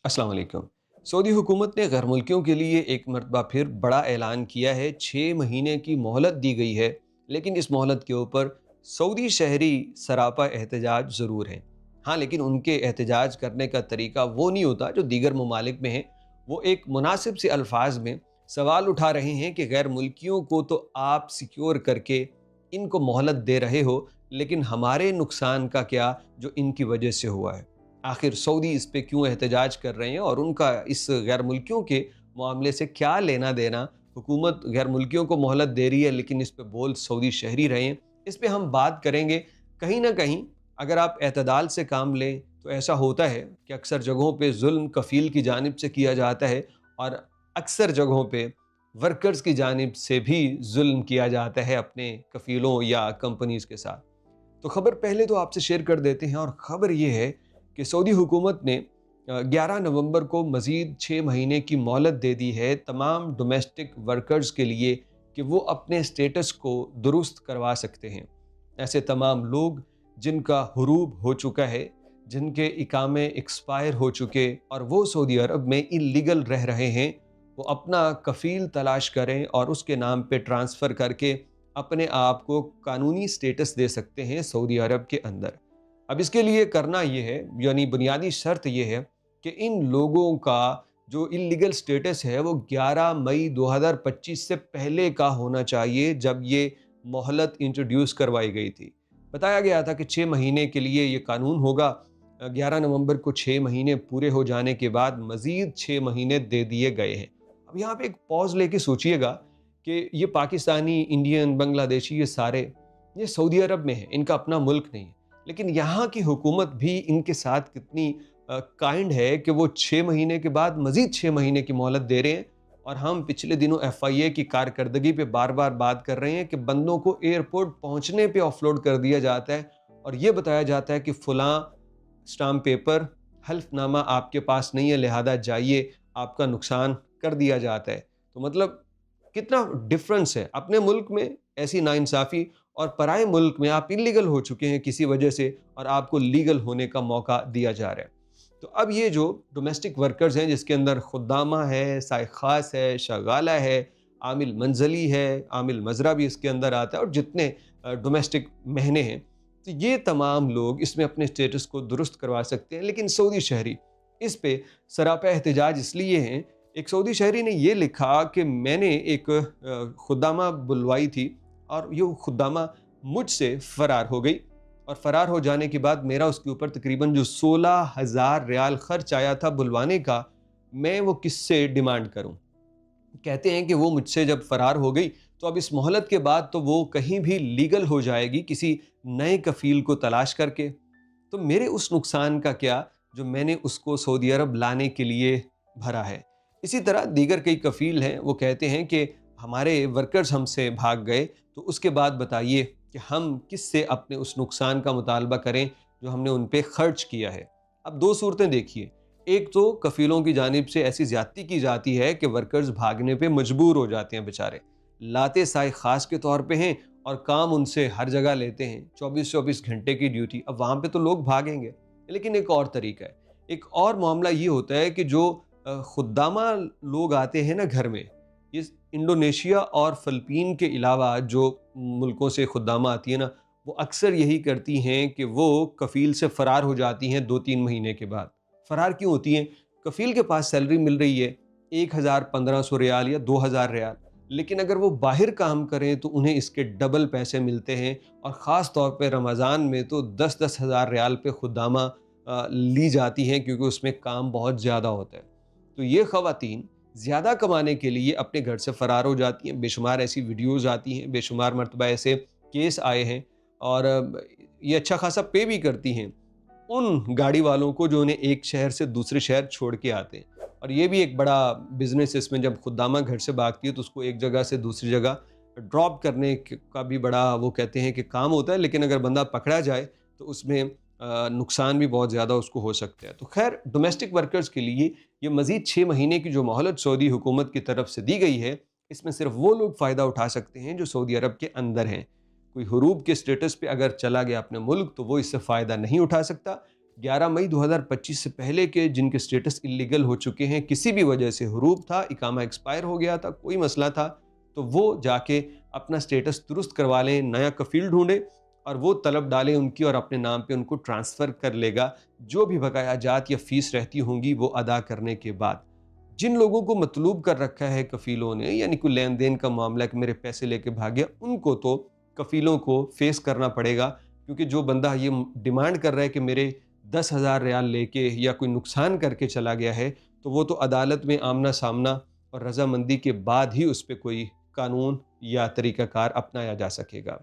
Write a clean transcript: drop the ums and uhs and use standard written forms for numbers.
अस्सलाम वालेकुम। सऊदी हुकूमत ने गैर मुल्कियों के लिए एक मरतबा फिर बड़ा ऐलान किया है। 6 महीने की मोहलत दी गई है, लेकिन इस मोहलत के ऊपर सऊदी शहरी सरापा एहतजाज ज़रूर हैं। हाँ, लेकिन उनके एहतजाज करने का तरीका वो नहीं होता जो दीगर ममालिक में है। वो एक मुनासिब से अल्फाज में सवाल उठा रहे हैं कि गैर मुल्कियों को तो आप सिक्योर करके इनको मोहलत दे रहे हो, लेकिन हमारे नुकसान का क्या जो इनकी वजह से हुआ है। आखिर सऊदी इस पे क्यों एहतजाज कर रहे हैं और उनका इस गैर मुल्कियों के मामले से क्या लेना देना। हुकूमत गैर मुल्कियों को मोहलत दे रही है, लेकिन इस पे बोल सऊदी शहरी रहे हैं। इस पे हम बात करेंगे। कहीं ना कहीं अगर आप एतदाल से काम लें तो ऐसा होता है कि अक्सर जगहों पे जुल्म कफ़ील की जानिब से किया जाता है, और अक्सर जगहों पे वर्कर्स की जानिब से भी जुल्म किया जाता है अपने कफ़ीलों या कंपनीज़ के साथ। तो खबर पहले तो आपसे शेयर कर देते हैं, और ख़बर ये है कि सऊदी हुकूमत ने 11 नवंबर को मज़ीद 6 महीने की मोहलत दे दी है तमाम डोमेस्टिक वर्कर्स के लिए कि वो अपने स्टेटस को दुरुस्त करवा सकते हैं। ऐसे तमाम लोग जिनका हुरूब हो चुका है, जिनके इकामे एक्सपायर हो चुके और वो सऊदी अरब में इल्लीगल रह रहे हैं, वो अपना कफ़ील तलाश करें और उसके नाम पे ट्रांसफ़र करके अपने आप को कानूनी स्टेटस दे सकते हैं सऊदी अरब के अंदर। अब इसके लिए करना ये है, यानी बुनियादी शर्त ये है कि इन लोगों का जो इल्लीगल स्टेटस है वो 11 मई 2025 से पहले का होना चाहिए, जब ये मोहलत इंट्रोड्यूस करवाई गई थी। बताया गया था कि 6 महीने के लिए ये कानून होगा। 11 नवंबर को 6 महीने पूरे हो जाने के बाद मज़ीद 6 महीने दे दिए गए हैं। अब यहाँ पे एक पॉज़ लेके सोचिएगा कि ये पाकिस्तानी, इंडियन, बांग्लादेशी, ये सारे ये सऊदी अरब में हैं, इनका अपना मुल्क नहीं है। लेकिन यहाँ की हुकूमत भी इनके साथ कितनी काइंड है कि वो 6 महीने के बाद मज़ीद 6 महीने की मोहलत दे रहे हैं। और हम पिछले दिनों एफआईए की कारकर्दगी पे बार बार बात कर रहे हैं कि बंदों को एयरपोर्ट पहुँचने पे ऑफलोड कर दिया जाता है, और ये बताया जाता है कि फ़लाँ स्टाम्प पेपर, हल्फनामा आपके पास नहीं है, लिहाजा जाइए, आपका नुकसान कर दिया जाता है। तो मतलब कितना डिफरेंस है अपने मुल्क में ऐसी नाइंसाफ़ी, और पराए मुल्क में आप इल्लीगल हो चुके हैं किसी वजह से और आपको लीगल होने का मौका दिया जा रहा है। तो अब ये जो डोमेस्टिक वर्कर्स हैं, जिसके अंदर खुद्दामा है, साइख़ास है, शगाला है, आमिल मंज़ली है, आमिल मज़रा भी इसके अंदर आता है, और जितने डोमेस्टिक महने हैं, तो ये तमाम लोग इसमें अपने स्टेटस को दुरुस्त करवा सकते हैं। लेकिन सऊदी शहरी इस पे सरापा एहतजाज इसलिए हैं। एक सऊदी शहरी ने ये लिखा कि मैंने एक खुद्दामा बुलवाई थी, और ये खुद्दामा मुझसे फ़रार हो गई, और फ़रार हो जाने के बाद मेरा उसके ऊपर तकरीबन जो 16,000 रियाल खर्च आया था बुलवाने का, मैं वो किससे डिमांड करूं। कहते हैं कि वो मुझसे जब फ़रार हो गई, तो अब इस मोहलत के बाद तो वो कहीं भी लीगल हो जाएगी किसी नए कफ़ील को तलाश करके। तो मेरे उस नुकसान का क्या जो मैंने उसको सऊदी अरब लाने के लिए भरा है। इसी तरह दीगर कई कफ़ील हैं, वो कहते हैं कि हमारे वर्कर्स हमसे भाग गए, तो उसके बाद बताइए कि हम किससे अपने उस नुकसान का मुतालबा करें जो हमने उन पे खर्च किया है। अब दो सूरतें देखिए, एक तो कफ़ीलों की जानिब से ऐसी ज़्यादती की जाती है कि वर्कर्स भागने पे मजबूर हो जाते हैं बेचारे, लाते साए ख़ास के तौर पे हैं, और काम उनसे हर जगह लेते हैं, 24-24 घंटे की ड्यूटी। अब वहाँ पे तो लोग भागेंगे। लेकिन एक और तरीका है, एक और मामला ये होता है कि जो खुद्दामा लोग आते हैं ना घर में, ये इंडोनेशिया और फ़िलिपीन के अलावा जो मुल्कों से खुद्दामा आती है ना, वो अक्सर यही करती हैं कि वो कफ़ील से फ़रार हो जाती हैं 2-3 महीने के बाद। फ़रार क्यों होती हैं? कफ़ील के पास सैलरी मिल रही है 1,000-1,500 रियाल या 2,000 रियाल, लेकिन अगर वो बाहर काम करें तो उन्हें इसके डबल पैसे मिलते हैं, और ख़ास तौर पे रमज़ान में तो 10-10 हज़ार रियाल पे खुद्दामा ली जाती हैं, क्योंकि उसमें काम बहुत ज़्यादा होता है। तो ये ख़वातीन ज़्यादा कमाने के लिए अपने घर से फ़रार हो जाती हैं। बेशुमार ऐसी वीडियोज़ आती हैं, बेशुमार मरतबा ऐसे केस आए हैं, और ये अच्छा खासा पे भी करती हैं उन गाड़ी वालों को जो उन्हें एक शहर से दूसरे शहर छोड़ के आते हैं। और ये भी एक बड़ा बिज़नेस है इसमें, जब खुद्दामा घर से भागती है तो उसको एक जगह से दूसरी जगह ड्रॉप करने का भी बड़ा वो कहते हैं कि काम होता है, लेकिन अगर बंदा पकड़ा जाए तो उसमें नुकसान भी बहुत ज़्यादा उसको हो सकता है। तो खैर, डोमेस्टिक वर्कर्स के लिए ये मज़ीद 6 महीने की जो मोहलत सऊदी हुकूमत की तरफ से दी गई है, इसमें सिर्फ वो लोग फ़ायदा उठा सकते हैं जो सऊदी अरब के अंदर हैं। कोई हुरूब के स्टेटस पे अगर चला गया अपने मुल्क, तो वो इससे फ़ायदा नहीं उठा सकता। 11 مئی 2025 سے پہلے کے جن کے سٹیٹس اللیگل ہو چکے ہیں، کسی بھی وجہ سے حروب تھا، اقامہ ایکسپائر ہو گیا تھا، کوئی مسئلہ تھا، تو وہ جا کے اپنا سٹیٹس درست کروا لیں، نیا کفیل ڈھونڈیں اور وہ طلب ڈالیں ان کی اور اپنے نام پہ ان کو ٹرانسفر کر لے گا، جو بھی بقایا جات یا فیس رہتی ہوں گی وہ ادا کرنے کے بعد۔ جن لوگوں کو مطلوب کر رکھا ہے کفیلوں نے، یعنی کوئی لین دین کا معاملہ کہ میرے پیسے لے کے بھاگ گیا، ان کو تو کفیلوں کو فیس کرنا پڑے گا، کیونکہ جو بندہ یہ ڈیمانڈ کر رہا ہے کہ میرے 10,000 ریال لے کے یا کوئی نقصان کر کے چلا گیا ہے، تو وہ تو عدالت میں آمنا سامنا اور رضامندی کے بعد ہی اس پہ کوئی قانون یا طریقہ کار اپنایا جا سکے گا۔